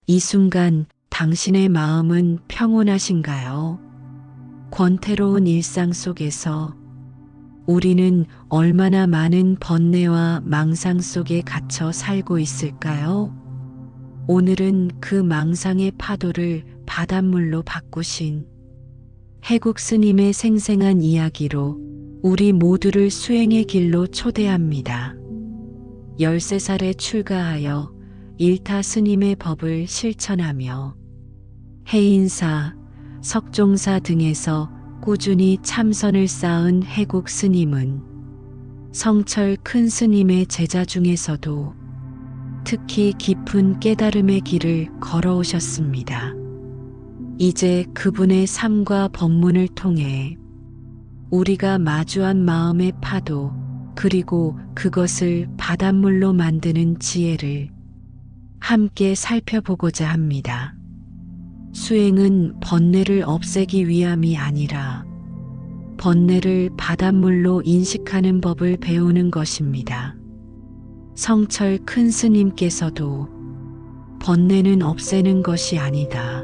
이 순간 당신의 마음은 평온하신가요? 권태로운 일상 속에서 우리는 얼마나 많은 번뇌와 망상 속에 갇혀 살고 있을까요? 오늘은 그 망상의 파도를 바닷물로 바꾸신 해국 스님의 생생한 이야기로 우리 모두를 수행의 길로 초대합니다. 13살에 출가하여 일타 스님의 법을 실천하며 해인사, 석종사 등에서 꾸준히 참선을 쌓은 해국 스님은 성철 큰 스님의 제자 중에서도 특히 깊은 깨달음의 길을 걸어오셨습니다. 이제 그분의 삶과 법문을 통해 우리가 마주한 마음의 파도 그리고 그것을 바닷물로 만드는 지혜를 함께 살펴보고자 합니다. 수행은 번뇌를 없애기 위함이 아니라 번뇌를 바닷물로 인식하는 법을 배우는 것입니다. 성철 큰 스님께서도 번뇌는 없애는 것이 아니다.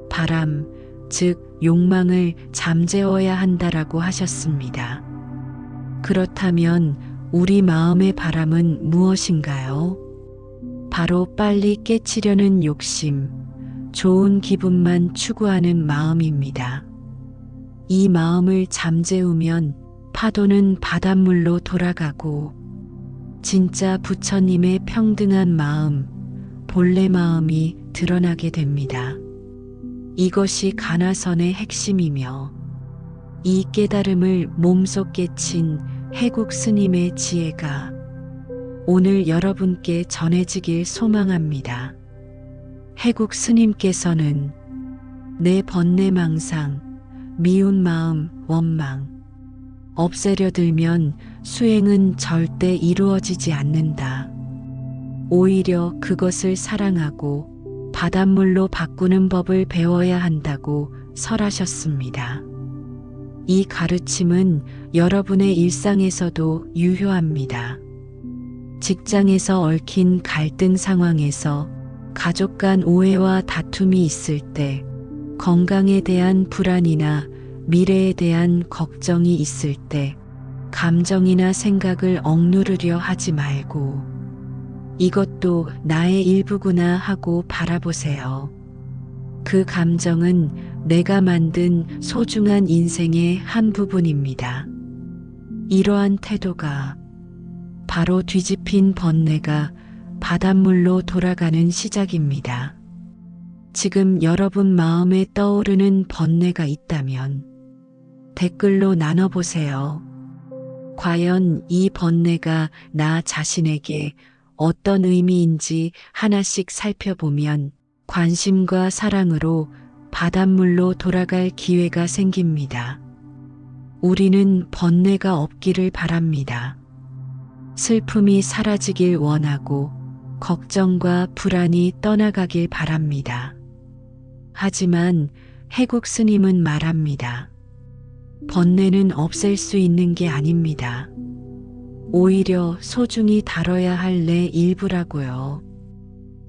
바람, 즉 욕망을 잠재워야 한다라고 하셨습니다. 그렇다면 우리 마음의 바람은 무엇인가요? 바로 빨리 깨치려는 욕심, 좋은 기분만 추구하는 마음입니다. 이 마음을 잠재우면 파도는 바닷물로 돌아가고 진짜 부처님의 평등한 마음, 본래 마음이 드러나게 됩니다. 이것이 가나선의 핵심이며 이 깨달음을 몸소 깨친 해국 스님의 지혜가 오늘 여러분께 전해지길 소망합니다. 해국 스님께서는 내 번뇌 망상, 미운 마음, 원망 없애려 들면 수행은 절대 이루어지지 않는다. 오히려 그것을 사랑하고 바닷물로 바꾸는 법을 배워야 한다고 설하셨습니다. 이 가르침은 여러분의 일상에서도 유효합니다. 직장에서 얽힌 갈등 상황에서 가족 간 오해와 다툼이 있을 때, 건강에 대한 불안이나 미래에 대한 걱정이 있을 때, 감정이나 생각을 억누르려 하지 말고, 이것도 나의 일부구나 하고 바라보세요. 그 감정은 내가 만든 소중한 인생의 한 부분입니다. 이러한 태도가 바로 뒤집힌 번뇌가 바닷물로 돌아가는 시작입니다. 지금 여러분 마음에 떠오르는 번뇌가 있다면 댓글로 나눠보세요. 과연 이 번뇌가 나 자신에게 어떤 의미인지 하나씩 살펴보면 관심과 사랑으로 바닷물로 돌아갈 기회가 생깁니다. 우리는 번뇌가 없기를 바랍니다. 슬픔이 사라지길 원하고 걱정과 불안이 떠나가길 바랍니다. 하지만 해국 스님은 말합니다. 번뇌는 없앨 수 있는 게 아닙니다. 오히려 소중히 다뤄야 할 내 일부라고요.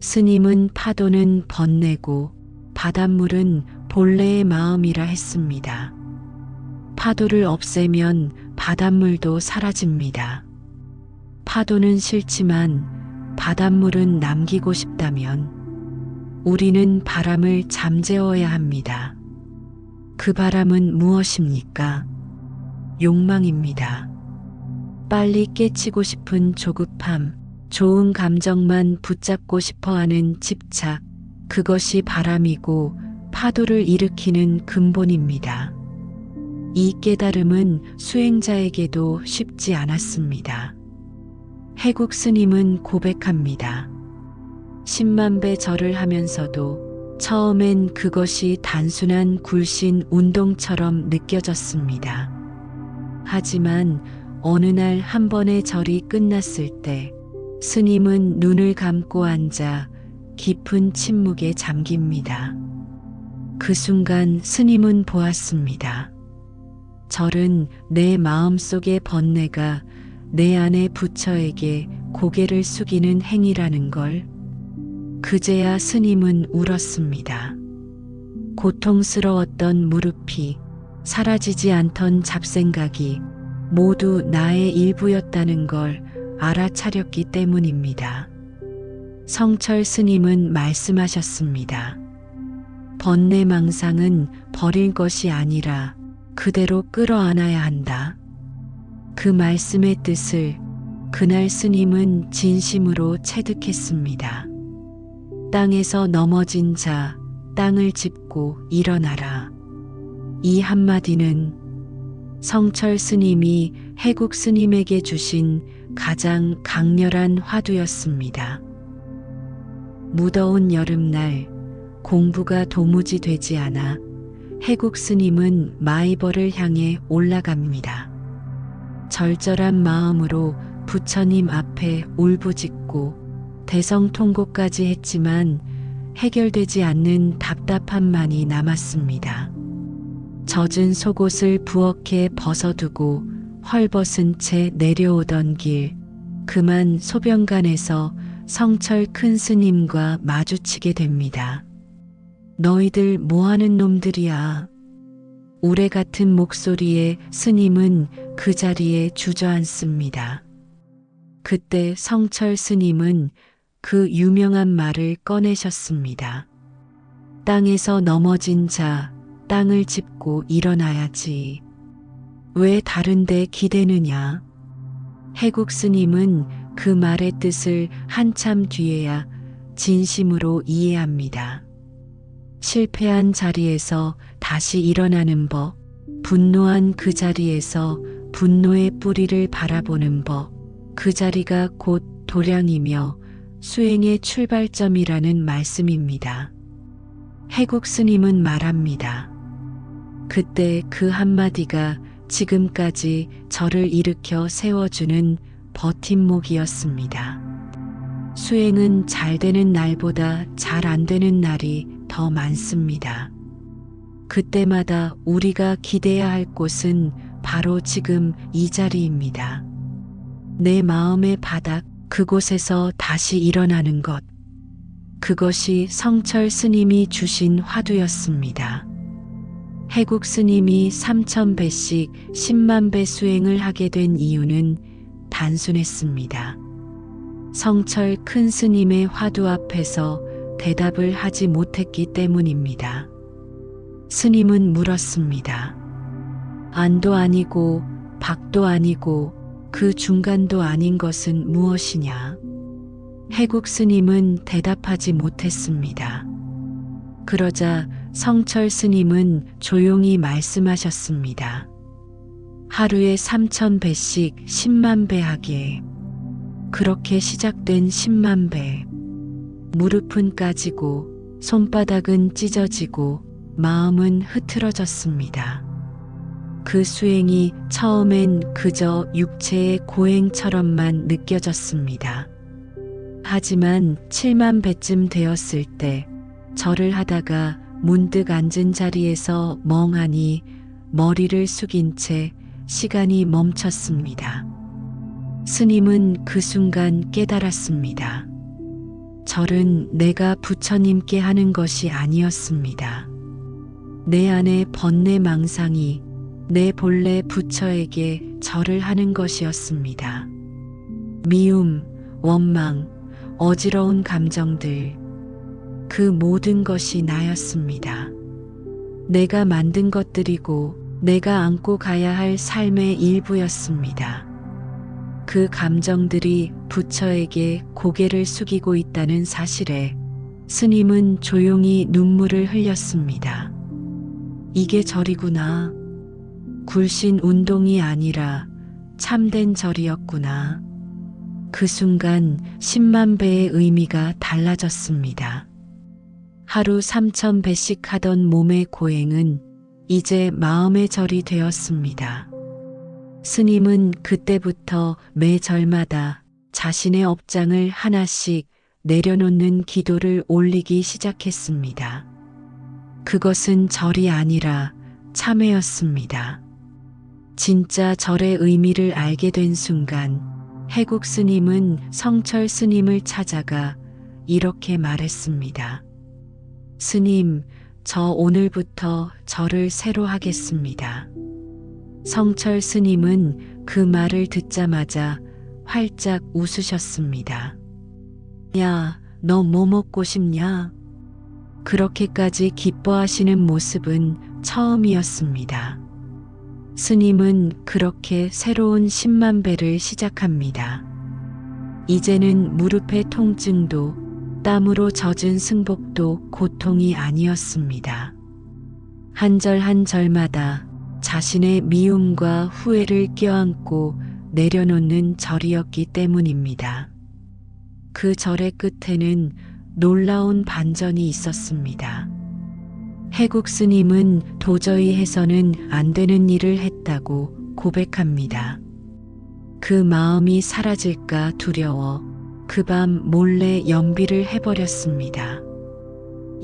스님은 파도는 번뇌고 바닷물은 본래의 마음이라 했습니다. 파도를 없애면 바닷물도 사라집니다. 파도는 싫지만 바닷물은 남기고 싶다면 우리는 바람을 잠재워야 합니다. 그 바람은 무엇입니까? 욕망입니다. 빨리 깨치고 싶은 조급함, 좋은 감정만 붙잡고 싶어하는 집착, 그것이 바람이고 파도를 일으키는 근본입니다. 이 깨달음은 수행자에게도 쉽지 않았습니다. 해국 스님은 고백합니다. 10만 배 절을 하면서도 처음엔 그것이 단순한 굴신 운동처럼 느껴졌습니다. 하지만 어느 날 한 번의 절이 끝났을 때 스님은 눈을 감고 앉아 깊은 침묵에 잠깁니다. 그 순간 스님은 보았습니다. 절은 내 마음속의 번뇌가 내 안의 부처에게 고개를 숙이는 행위라는 걸. 그제야 스님은 울었습니다. 고통스러웠던 무릎이, 사라지지 않던 잡생각이 모두 나의 일부였다는 걸 알아차렸기 때문입니다. 성철 스님은 말씀하셨습니다. 번뇌망상은 버릴 것이 아니라 그대로 끌어안아야 한다. 그 말씀의 뜻을 그날 스님은 진심으로 체득했습니다. 땅에서 넘어진 자, 땅을 짚고 일어나라. 이 한마디는 성철 스님이 해국 스님에게 주신 가장 강렬한 화두였습니다. 무더운 여름날 공부가 도무지 되지 않아 해국 스님은 마이벌을 향해 올라갑니다. 절절한 마음으로 부처님 앞에 울부짖고 대성통곡까지 했지만 해결되지 않는 답답함만이 남았습니다. 젖은 속옷을 부엌에 벗어두고 헐벗은 채 내려오던 길, 그만 소변관에서 성철 큰 스님과 마주치게 됩니다. 너희들 뭐하는 놈들이야. 우레 같은 목소리에 스님은 그 자리에 주저앉습니다. 그때 성철 스님은 그 유명한 말을 꺼내셨습니다. 땅에서 넘어진 자, 땅을 짚고 일어나야지. 왜 다른데 기대느냐? 해국 스님은 그 말의 뜻을 한참 뒤에야 진심으로 이해합니다. 실패한 자리에서 다시 일어나는 법, 분노한 그 자리에서 분노의 뿌리를 바라보는 법, 그 자리가 곧 도량이며 수행의 출발점이라는 말씀입니다. 해국 스님은 말합니다. 그때 그 한마디가 지금까지 저를 일으켜 세워주는 버팀목이었습니다. 수행은 잘 되는 날보다 잘 안 되는 날이 더 많습니다. 그때마다 우리가 기대야 할 곳은 바로 지금 이 자리입니다. 내 마음의 바닥, 그곳에서 다시 일어나는 것. 그것이 성철 스님이 주신 화두였습니다. 해국 스님이 3000배씩 10만 배 수행을 하게 된 이유는 단순했습니다. 성철 큰 스님의 화두 앞에서 대답을 하지 못했기 때문입니다. 스님은 물었습니다. 안도 아니고 박도 아니고 그 중간도 아닌 것은 무엇이냐? 해국 스님은 대답하지 못했습니다. 그러자 성철 스님은 조용히 말씀하셨습니다. 하루에 3000배씩 10만 배 하게. 그렇게 시작된 10만 배. 무릎은 까지고 손바닥은 찢어지고 마음은 흐트러졌습니다. 그 수행이 처음엔 그저 육체의 고행처럼만 느껴졌습니다. 하지만 7만 배쯤 되었을 때 절을 하다가 문득 앉은 자리에서 멍하니 머리를 숙인 채 시간이 멈췄습니다. 스님은 그 순간 깨달았습니다. 절은 내가 부처님께 하는 것이 아니었습니다. 내 안의 번뇌망상이 내 본래 부처에게 절을 하는 것이었습니다. 미움, 원망, 어지러운 감정들, 그 모든 것이 나였습니다. 내가 만든 것들이고 내가 안고 가야 할 삶의 일부였습니다. 그 감정들이 부처에게 고개를 숙이고 있다는 사실에 스님은 조용히 눈물을 흘렸습니다. 이게 절이구나. 굴신 운동이 아니라 참된 절이었구나. 그 순간 10만 배의 의미가 달라졌습니다. 하루 3000배씩 하던 몸의 고행은 이제 마음의 절이 되었습니다. 스님은 그때부터 매 절마다 자신의 업장을 하나씩 내려놓는 기도를 올리기 시작했습니다. 그것은 절이 아니라 참회였습니다. 진짜 절의 의미를 알게 된 순간 해국 스님은 성철 스님을 찾아가 이렇게 말했습니다. 스님, 저 오늘부터 절을 새로 하겠습니다. 성철 스님은 그 말을 듣자마자 활짝 웃으셨습니다. 야, 너 뭐 먹고 싶냐? 그렇게까지 기뻐하시는 모습은 처음이었습니다. 스님은 그렇게 새로운 10만 배를 시작합니다. 이제는 무릎의 통증도 땀으로 젖은 승복도 고통이 아니었습니다. 한 절 한 절마다 자신의 미움과 후회를 껴안고 내려놓는 절이었기 때문입니다. 그 절의 끝에는 놀라운 반전이 있었습니다. 해국 스님은 도저히 해서는 안 되는 일을 했다고 고백합니다. 그 마음이 사라질까 두려워 그 밤 몰래 연비를 해버렸습니다.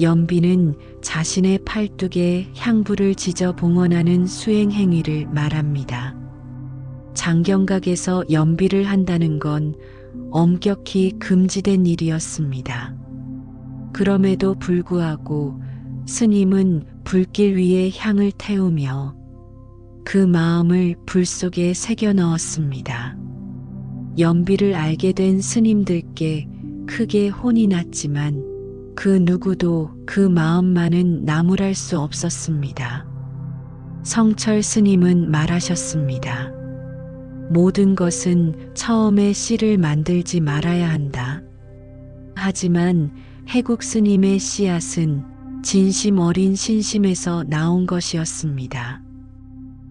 연비는 자신의 팔뚝에 향불을 지져 봉헌하는 수행 행위를 말합니다. 장경각에서 연비를 한다는 건 엄격히 금지된 일이었습니다. 그럼에도 불구하고 스님은 불길 위에 향을 태우며 그 마음을 불 속에 새겨 넣었습니다. 연비를 알게 된 스님들께 크게 혼이 났지만 그 누구도 그 마음만은 나무랄 수 없었습니다. 성철 스님은 말하셨습니다. 모든 것은 처음에 씨를 만들지 말아야 한다. 하지만 해국 스님의 씨앗은 진심 어린 신심에서 나온 것이었습니다.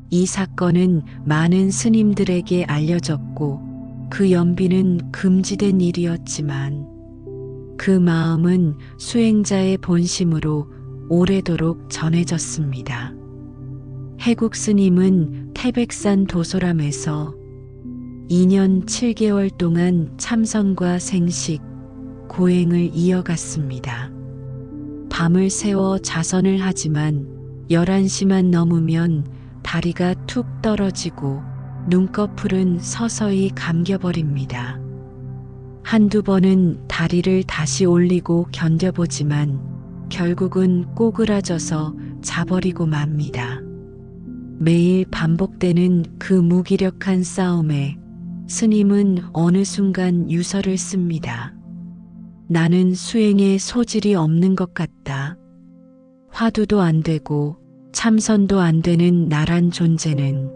이 사건은 많은 스님들에게 알려졌고 그 연비는 금지된 일이었지만 그 마음은 수행자의 본심으로 오래도록 전해졌습니다. 해국 스님은 태백산 도소람에서 2년 7개월 동안 참선과 생식, 고행을 이어갔습니다. 밤을 새워 자선을 하지만 11시만 넘으면 다리가 툭 떨어지고 눈꺼풀은 서서히 감겨버립니다. 한두 번은 다리를 다시 올리고 견뎌보지만 결국은 꼬그라져서 자버리고 맙니다. 매일 반복되는 그 무기력한 싸움에 스님은 어느 순간 유서를 씁니다. 나는 수행에 소질이 없는 것 같다. 화두도 안 되고 참선도 안 되는 나란 존재는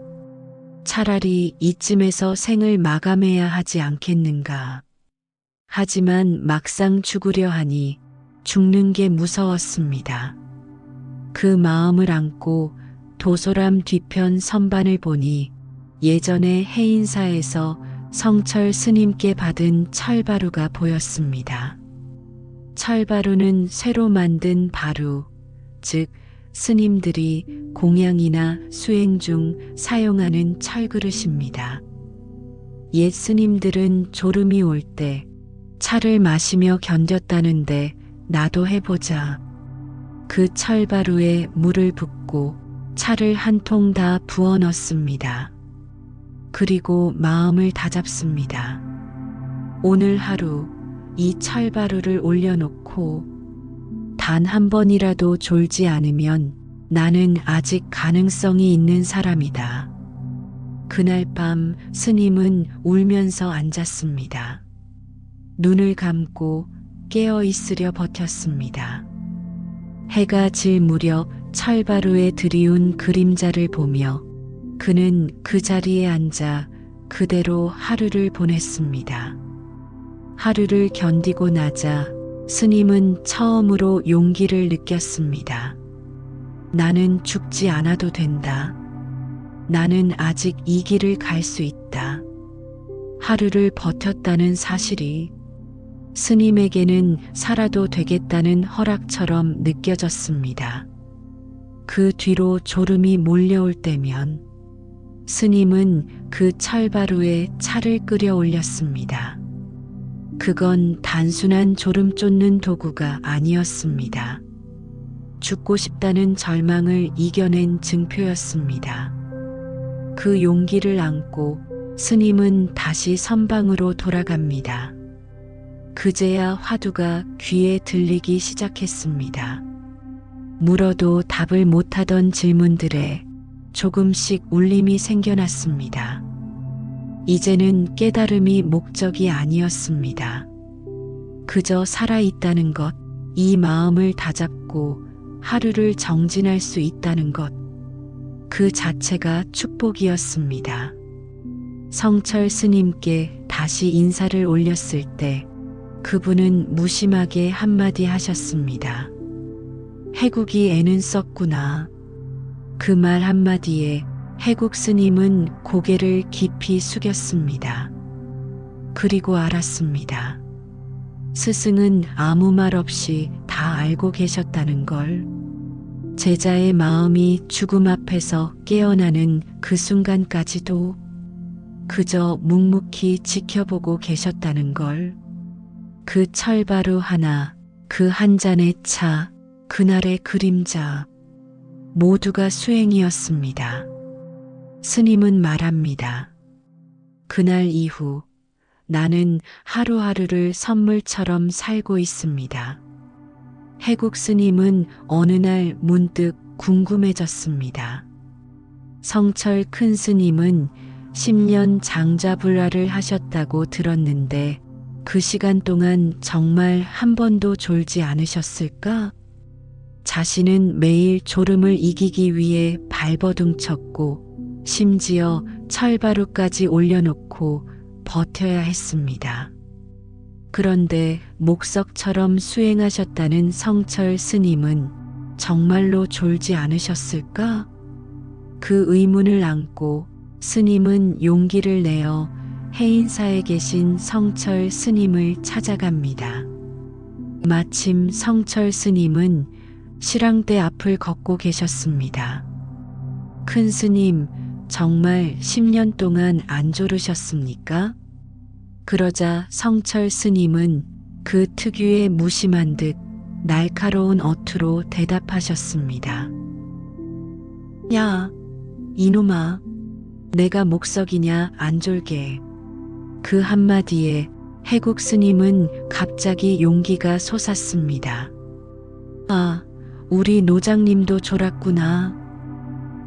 차라리 이쯤에서 생을 마감해야 하지 않겠는가. 하지만 막상 죽으려 하니 죽는 게 무서웠습니다. 그 마음을 안고 도소람 뒤편 선반을 보니 예전에 해인사에서 성철 스님께 받은 철바루가 보였습니다. 철바루는 새로 만든 바루, 즉 스님들이 공양이나 수행 중 사용하는 철그릇입니다. 옛 스님들은 졸음이 올 때 차를 마시며 견뎠다는데 나도 해보자. 그 철바루에 물을 붓고 차를 한 통 다 부어 넣습니다. 그리고 마음을 다잡습니다. 오늘 하루 이 철바루를 올려놓고 단 한 번이라도 졸지 않으면 나는 아직 가능성이 있는 사람이다. 그날 밤 스님은 울면서 앉았습니다. 눈을 감고 깨어 있으려 버텼습니다. 해가 질 무렵 철바루에 들이운 그림자를 보며 그는 그 자리에 앉아 그대로 하루를 보냈습니다. 하루를 견디고 나자 스님은 처음으로 용기를 느꼈습니다. 나는 죽지 않아도 된다. 나는 아직 이 길을 갈 수 있다. 하루를 버텼다는 사실이 스님에게는 살아도 되겠다는 허락처럼 느껴졌습니다. 그 뒤로 졸음이 몰려올 때면 스님은 그 철바루에 차를 끓여 올렸습니다. 그건 단순한 졸음 쫓는 도구가 아니었습니다. 죽고 싶다는 절망을 이겨낸 증표였습니다. 그 용기를 안고 스님은 다시 선방으로 돌아갑니다. 그제야 화두가 귀에 들리기 시작했습니다. 물어도 답을 못하던 질문들에 조금씩 울림이 생겨났습니다. 이제는 깨달음이 목적이 아니었습니다. 그저 살아있다는 것, 이 마음을 다잡고 하루를 정진할 수 있다는 것, 그 자체가 축복이었습니다. 성철 스님께 다시 인사를 올렸을 때 그분은 무심하게 한마디 하셨습니다. 해국이 애는 썼구나. 그 말 한마디에 해국 스님은 고개를 깊이 숙였습니다. 그리고 알았습니다. 스승은 아무 말 없이 다 알고 계셨다는 걸. 제자의 마음이 죽음 앞에서 깨어나는 그 순간까지도 그저 묵묵히 지켜보고 계셨다는 걸. 그 철바루 하나, 그 한 잔의 차, 그날의 그림자, 모두가 수행이었습니다. 스님은 말합니다. 그날 이후 나는 하루하루를 선물처럼 살고 있습니다. 해국 스님은 어느 날 문득 궁금해졌습니다. 성철 큰 스님은 10년 장자불화를 하셨다고 들었는데 그 시간 동안 정말 한 번도 졸지 않으셨을까? 자신은 매일 졸음을 이기기 위해 발버둥 쳤고 심지어 철바루까지 올려놓고 버텨야 했습니다. 그런데 목석처럼 수행하셨다는 성철 스님은 정말로 졸지 않으셨을까? 그 의문을 안고 스님은 용기를 내어 해인사에 계신 성철 스님을 찾아갑니다. 마침 성철 스님은 실황대 앞을 걷고 계셨습니다. 큰 스님, 정말 10년 동안 안 졸으셨습니까? 그러자 성철 스님은 그 특유의 무심한 듯 날카로운 어투로 대답하셨습니다. 야, 이놈아, 내가 목석이냐 안 졸게. 그 한마디에 해국 스님은 갑자기 용기가 솟았습니다. 아, 우리 노장님도 졸았구나.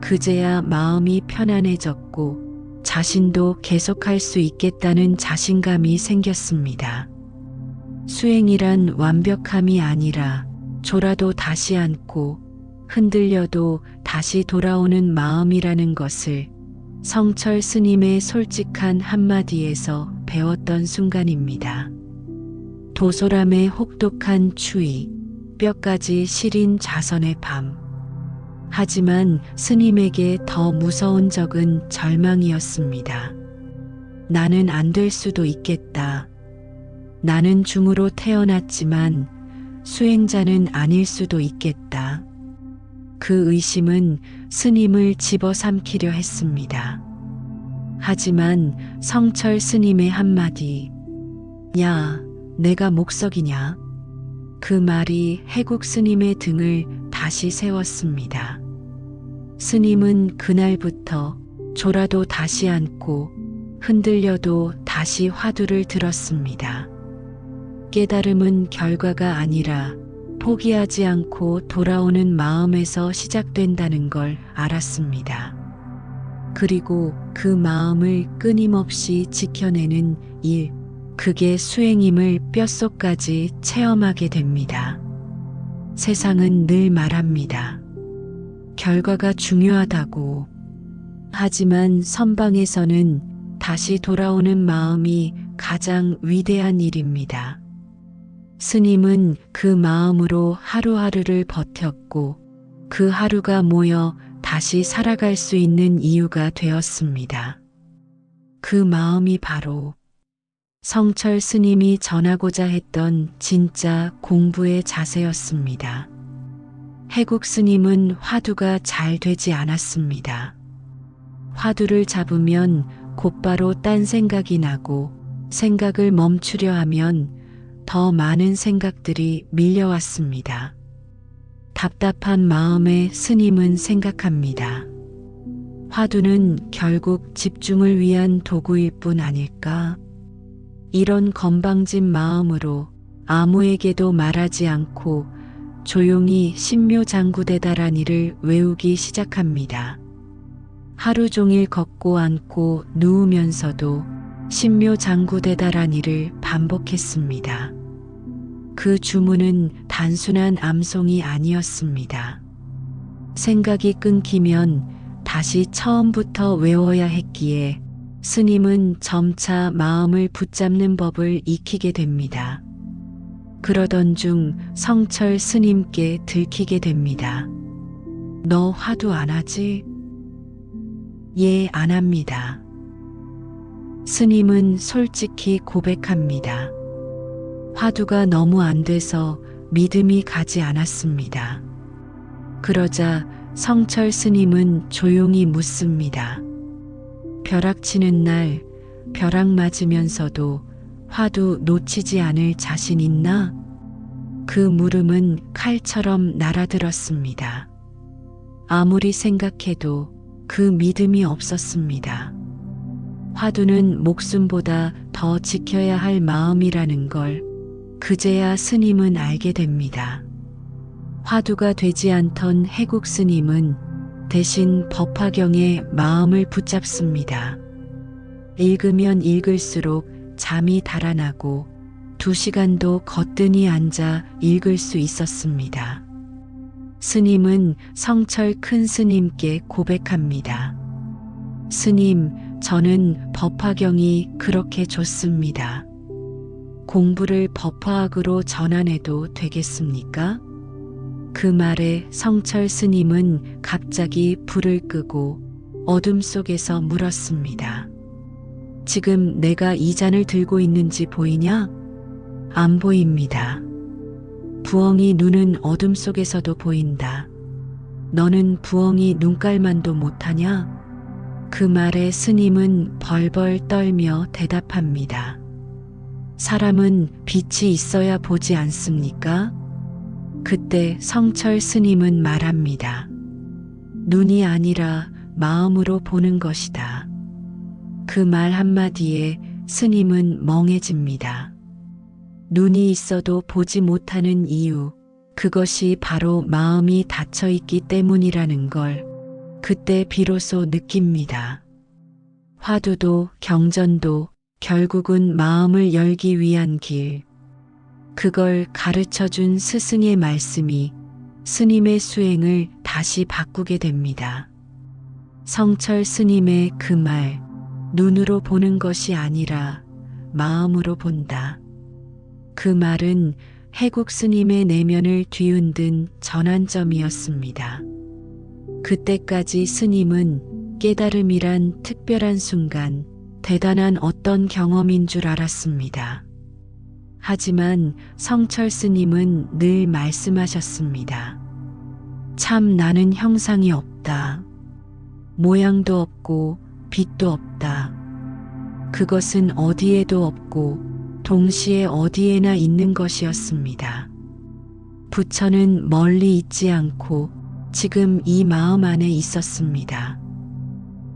그제야 마음이 편안해졌고 자신도 계속할 수 있겠다는 자신감이 생겼습니다. 수행이란 완벽함이 아니라 졸아도 다시 앉고 흔들려도 다시 돌아오는 마음이라는 것을 성철 스님의 솔직한 한마디에서 배웠던 순간입니다. 도소람의 혹독한 추위, 뼈까지 시린 자선의 밤. 하지만 스님에게 더 무서운 적은 절망이었습니다. 나는 안 될 수도 있겠다. 나는 중으로 태어났지만 수행자는 아닐 수도 있겠다. 그 의심은 스님을 집어삼키려 했습니다. 하지만 성철 스님의 한마디, 야, 내가 목석이냐? 그 말이 해국 스님의 등을 다시 세웠습니다. 스님은 그날부터 졸아도 다시 앉고 흔들려도 다시 화두를 들었습니다. 깨달음은 결과가 아니라 포기하지 않고 돌아오는 마음에서 시작된다는 걸 알았습니다. 그리고 그 마음을 끊임없이 지켜내는 일, 그게 수행임을 뼛속까지 체험하게 됩니다. 세상은 늘 말합니다. 결과가 중요하다고. 하지만 선방에서는 다시 돌아오는 마음이 가장 위대한 일입니다. 스님은 그 마음으로 하루하루를 버텼고 그 하루가 모여 다시 살아갈 수 있는 이유가 되었습니다. 그 마음이 바로 성철 스님이 전하고자 했던 진짜 공부의 자세였습니다. 해국 스님은 화두가 잘 되지 않았습니다. 화두를 잡으면 곧바로 딴 생각이 나고 생각을 멈추려 하면 더 많은 생각들이 밀려왔습니다. 답답한 마음에 스님은 생각합니다. 화두는 결국 집중을 위한 도구일 뿐 아닐까? 이런 건방진 마음으로 아무에게도 말하지 않고 조용히 신묘장구대다라니를 외우기 시작합니다. 하루 종일 걷고 앉고 누우면서도 신묘장구대다라니를 반복했습니다. 그 주문은 단순한 암송이 아니었습니다. 생각이 끊기면 다시 처음부터 외워야 했기에 스님은 점차 마음을 붙잡는 법을 익히게 됩니다. 그러던 중 성철 스님께 들키게 됩니다. 너 화두 안 하지? 예, 안 합니다. 스님은 솔직히 고백합니다. 화두가 너무 안 돼서 믿음이 가지 않았습니다. 그러자 성철 스님은 조용히 묻습니다. 벼락치는 날 벼락 맞으면서도 화두 놓치지 않을 자신 있나? 그 물음은 칼처럼 날아들었습니다. 아무리 생각해도 그 믿음이 없었습니다. 화두는 목숨보다 더 지켜야 할 마음이라는 걸 그제야 스님은 알게 됩니다. 화두가 되지 않던 해국 스님은 대신 법화경에 마음을 붙잡습니다. 읽으면 읽을수록 잠이 달아나고 2시간도 거뜬히 앉아 읽을 수 있었습니다. 스님은 성철 큰 스님께 고백합니다. 스님, 저는 법화경이 그렇게 좋습니다. 공부를 법화학으로 전환해도 되겠습니까? 그 말에 성철 스님은 갑자기 불을 끄고 어둠 속에서 물었습니다. 지금 내가 이 잔을 들고 있는지 보이냐? 안 보입니다. 부엉이 눈은 어둠 속에서도 보인다. 너는 부엉이 눈깔만도 못하냐? 그 말에 스님은 벌벌 떨며 대답합니다. 사람은 빛이 있어야 보지 않습니까? 그때 성철 스님은 말합니다. 눈이 아니라 마음으로 보는 것이다. 그 말 한마디에 스님은 멍해집니다. 눈이 있어도 보지 못하는 이유, 그것이 바로 마음이 닫혀 있기 때문이라는 걸 그때 비로소 느낍니다. 화두도 경전도 결국은 마음을 열기 위한 길. 그걸 가르쳐준 스승의 말씀이 스님의 수행을 다시 바꾸게 됩니다. 성철 스님의 그 말, 눈으로 보는 것이 아니라 마음으로 본다. 그 말은 해국 스님의 내면을 뒤흔든 전환점이었습니다. 그때까지 스님은 깨달음이란 특별한 순간, 대단한 어떤 경험인 줄 알았습니다. 하지만 성철 스님은 늘 말씀하셨습니다. 참 나는 형상이 없다. 모양도 없고 빛도 없다. 그것은 어디에도 없고 동시에 어디에나 있는 것이었습니다. 부처는 멀리 있지 않고 지금 이 마음 안에 있었습니다.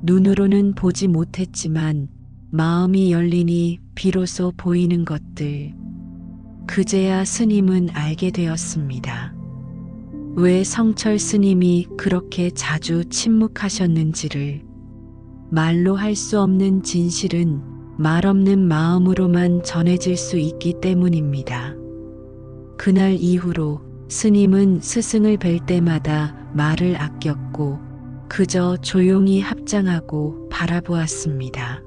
눈으로는 보지 못했지만 마음이 열리니 비로소 보이는 것들. 그제야 스님은 알게 되었습니다. 왜 성철 스님이 그렇게 자주 침묵하셨는지를. 말로 할 수 없는 진실은 말 없는 마음으로만 전해질 수 있기 때문입니다. 그날 이후로 스님은 스승을 뵐 때마다 말을 아꼈고 그저 조용히 합장하고 바라보았습니다.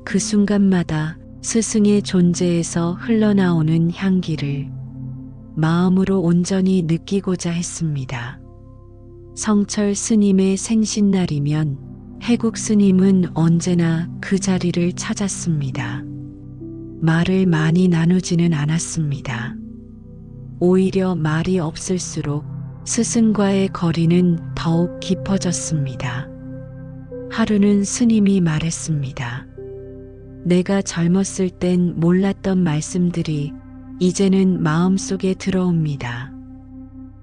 그 순간마다 스승의 존재에서 흘러나오는 향기를 마음으로 온전히 느끼고자 했습니다. 성철 스님의 생신날이면 해국 스님은 언제나 그 자리를 찾았습니다. 말을 많이 나누지는 않았습니다. 오히려 말이 없을수록 스승과의 거리는 더욱 깊어졌습니다. 하루는 스님이 말했습니다. 내가 젊었을 땐 몰랐던 말씀들이 이제는 마음속에 들어옵니다.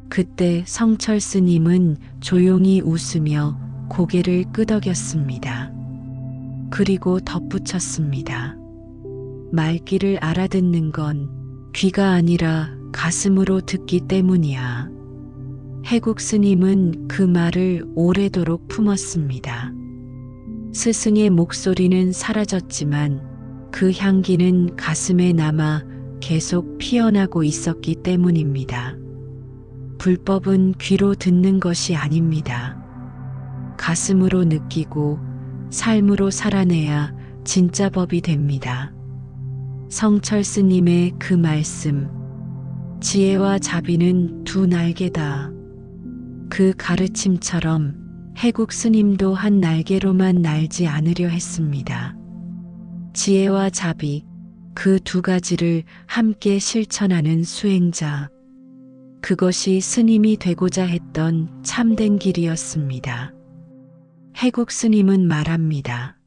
그때 성철 스님은 조용히 웃으며 고개를 끄덕였습니다. 그리고 덧붙였습니다. 말귀를 알아듣는 건 귀가 아니라 가슴으로 듣기 때문이야. 해국 스님은 그 말을 오래도록 품었습니다. 스승의 목소리는 사라졌지만 그 향기는 가슴에 남아 계속 피어나고 있었기 때문입니다. 불법은 귀로 듣는 것이 아닙니다. 가슴으로 느끼고 삶으로 살아내야 진짜 법이 됩니다. 성철 스님의 그 말씀, 지혜와 자비는 두 날개다. 그 가르침처럼 해국 스님도 한 날개로만 날지 않으려 했습니다. 지혜와 자비, 그 두 가지를 함께 실천하는 수행자. 그것이 스님이 되고자 했던 참된 길이었습니다. 해국 스님은 말합니다.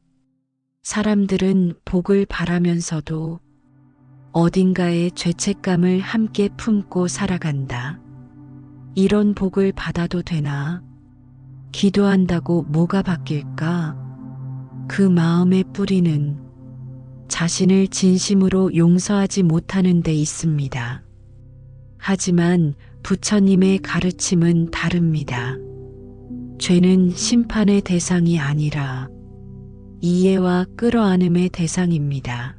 사람들은 복을 바라면서도 어딘가에 죄책감을 함께 품고 살아간다. 이런 복을 받아도 되나? 기도한다고 뭐가 바뀔까? 그 마음의 뿌리는 자신을 진심으로 용서하지 못하는 데 있습니다. 하지만 부처님의 가르침은 다릅니다. 죄는 심판의 대상이 아니라 이해와 끌어안음의 대상입니다.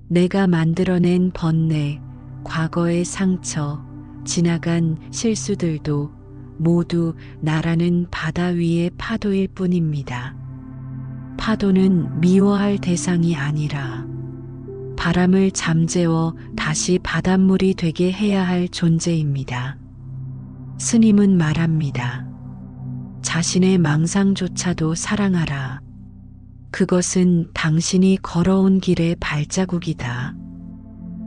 내가 만들어낸 번뇌, 과거의 상처, 지나간 실수들도 모두 나라는 바다 위의 파도일 뿐입니다. 파도는 미워할 대상이 아니라 바람을 잠재워 다시 바닷물이 되게 해야 할 존재입니다. 스님은 말합니다. 자신의 망상조차도 사랑하라. 그것은 당신이 걸어온 길의 발자국이다.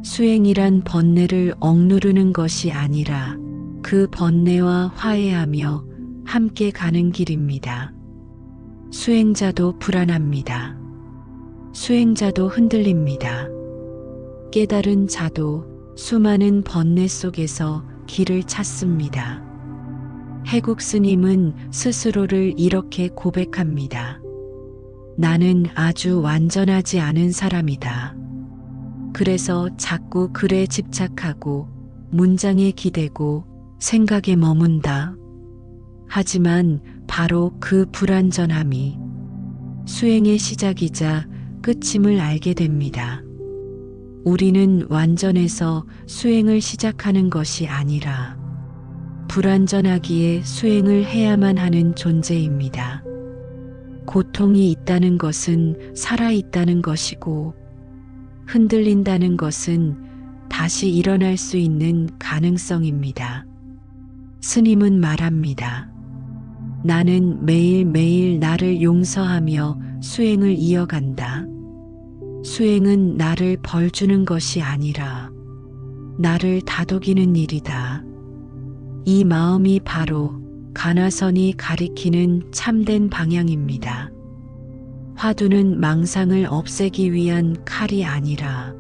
수행이란 번뇌를 억누르는 것이 아니라 그 번뇌와 화해하며 함께 가는 길입니다. 수행자도 불안합니다. 수행자도 흔들립니다. 깨달은 자도 수많은 번뇌 속에서 길을 찾습니다. 해국 스님은 스스로를 이렇게 고백합니다. 나는 아주 완전하지 않은 사람이다. 그래서 자꾸 글에 집착하고 문장에 기대고 생각에 머문다. 하지만 바로 그 불완전함이 수행의 시작이자 끝임을 알게 됩니다. 우리는 완전해서 수행을 시작하는 것이 아니라 불완전하기에 수행을 해야만 하는 존재입니다. 고통이 있다는 것은 살아있다는 것이고 흔들린다는 것은 다시 일어날 수 있는 가능성입니다. 스님은 말합니다. 나는 매일매일 나를 용서하며 수행을 이어간다. 수행은 나를 벌주는 것이 아니라 나를 다독이는 일이다. 이 마음이 바로 가나선이 가리키는 참된 방향입니다. 화두는 망상을 없애기 위한 칼이 아니라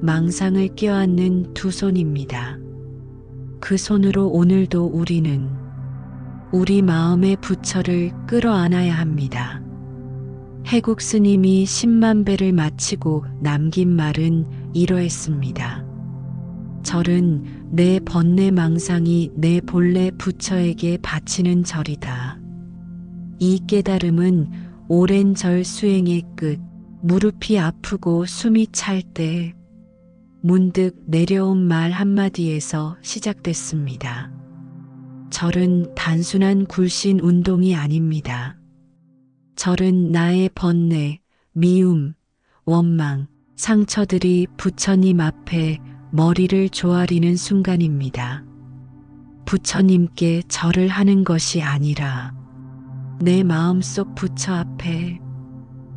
망상을 껴안는 두 손입니다. 그 손으로 오늘도 우리는 우리 마음의 부처를 끌어안아야 합니다. 해국 스님이 10만 배를 마치고 남긴 말은 이러했습니다. 절은 내 번뇌 망상이 내 본래 부처에게 바치는 절이다. 이 깨달음은 오랜 절 수행의 끝, 무릎이 아프고 숨이 찰 때 문득 내려온 말 한마디에서 시작됐습니다. 절은 단순한 굴신 운동이 아닙니다. 절은 나의 번뇌, 미움, 원망, 상처들이 부처님 앞에 머리를 조아리는 순간입니다. 부처님께 절을 하는 것이 아니라 내 마음속 부처 앞에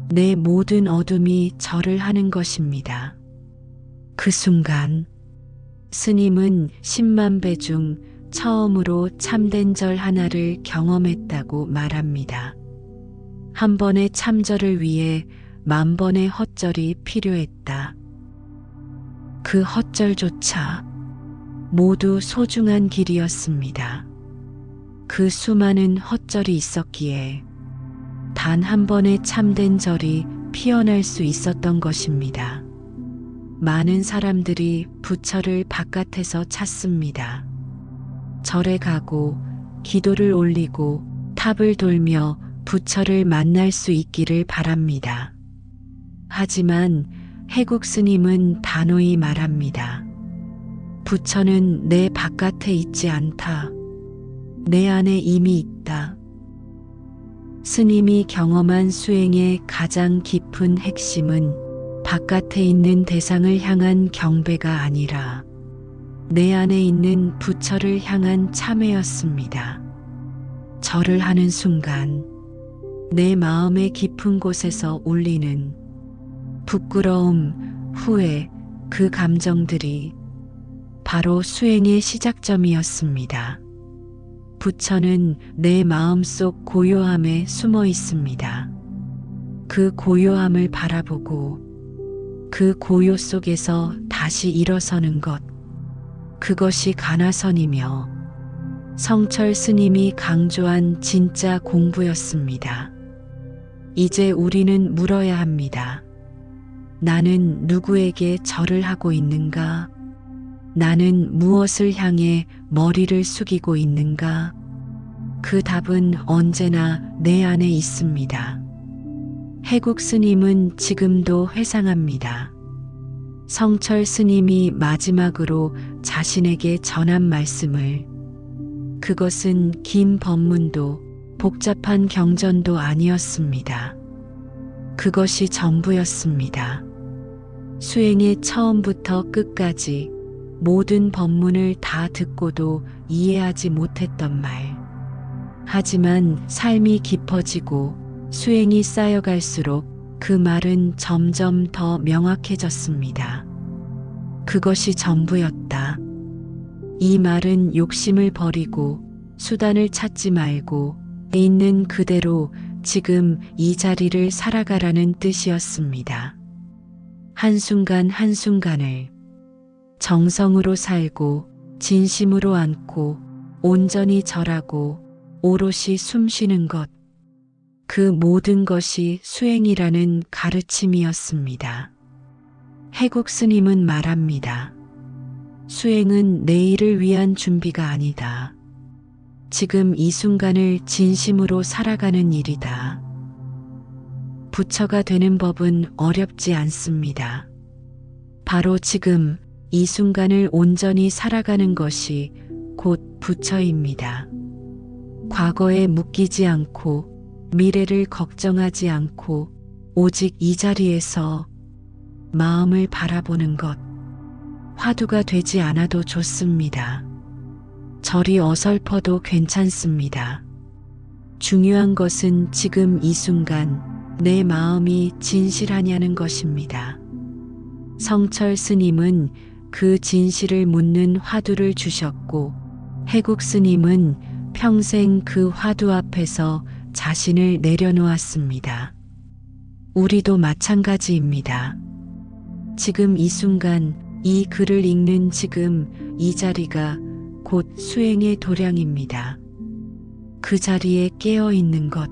내 모든 어둠이 절을 하는 것입니다. 그 순간 스님은 10만 배 중 처음으로 참된 절 하나를 경험했다고 말합니다. 한 번의 참절을 위해 10,000번의 헛절이 필요했다. 그 헛절조차 모두 소중한 길이었습니다. 그 수많은 헛절이 있었기에 단 한 번의 참된 절이 피어날 수 있었던 것입니다. 많은 사람들이 부처를 바깥에서 찾습니다. 절에 가고 기도를 올리고 탑을 돌며 부처를 만날 수 있기를 바랍니다. 하지만 해국 스님은 단호히 말합니다. 부처는 내 바깥에 있지 않다. 내 안에 이미 있다. 스님이 경험한 수행의 가장 깊은 핵심은 바깥에 있는 대상을 향한 경배가 아니라 내 안에 있는 부처를 향한 참회였습니다. 절을 하는 순간 내 마음의 깊은 곳에서 울리는 부끄러움, 후회, 그 감정들이 바로 수행의 시작점이었습니다. 부처는 내 마음속 고요함에 숨어 있습니다. 그 고요함을 바라보고 그 고요 속에서 다시 일어서는 것, 그것이 가나선이며 성철 스님이 강조한 진짜 공부였습니다. 이제 우리는 물어야 합니다. 나는 누구에게 절을 하고 있는가? 나는 무엇을 향해 머리를 숙이고 있는가? 그 답은 언제나 내 안에 있습니다. 해국 스님은 지금도 회상합니다. 성철 스님이 마지막으로 자신에게 전한 말씀을, 그것은 긴 법문도 복잡한 경전도 아니었습니다. 그것이 전부였습니다. 수행의 처음부터 끝까지 모든 법문을 다 듣고도 이해하지 못했던 말. 하지만 삶이 깊어지고 수행이 쌓여갈수록 그 말은 점점 더 명확해졌습니다. 그것이 전부였다. 이 말은 욕심을 버리고 수단을 찾지 말고 있는 그대로 지금 이 자리를 살아가라는 뜻이었습니다. 한순간 한순간을 정성으로 살고 진심으로 안고 온전히 절하고 오롯이 숨쉬는 것, 그 모든 것이 수행이라는 가르침이었습니다. 해국 스님은 말합니다. 수행은 내일을 위한 준비가 아니다. 지금 이 순간을 진심으로 살아가는 일이다. 부처가 되는 법은 어렵지 않습니다. 바로 지금 이 순간을 온전히 살아가는 것이 곧 부처입니다. 과거에 묶이지 않고 미래를 걱정하지 않고 오직 이 자리에서 마음을 바라보는 것, 화두가 되지 않아도 좋습니다. 절이 어설퍼도 괜찮습니다. 중요한 것은 지금 이 순간 내 마음이 진실하냐는 것입니다. 성철 스님은 그 진실을 묻는 화두를 주셨고 해국 스님은 평생 그 화두 앞에서 자신을 내려놓았습니다. 우리도 마찬가지입니다. 지금 이 순간 이 글을 읽는 지금 이 자리가 곧 수행의 도량입니다. 그 자리에 깨어 있는 것,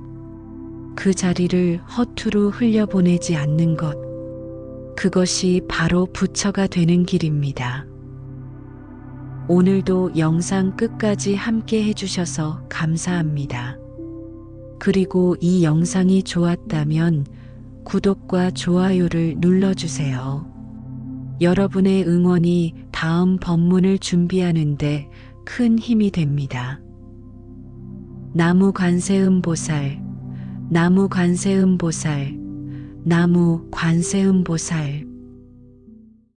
그 자리를 허투루 흘려보내지 않는 것, 그것이 바로 부처가 되는 길입니다. 오늘도 영상 끝까지 함께 해주셔서 감사합니다. 그리고 이 영상이 좋았다면 구독과 좋아요를 눌러주세요. 여러분의 응원이 다음 법문을 준비하는데 큰 힘이 됩니다. 나무 관세음보살, 나무 관세음보살, 나무 관세음보살.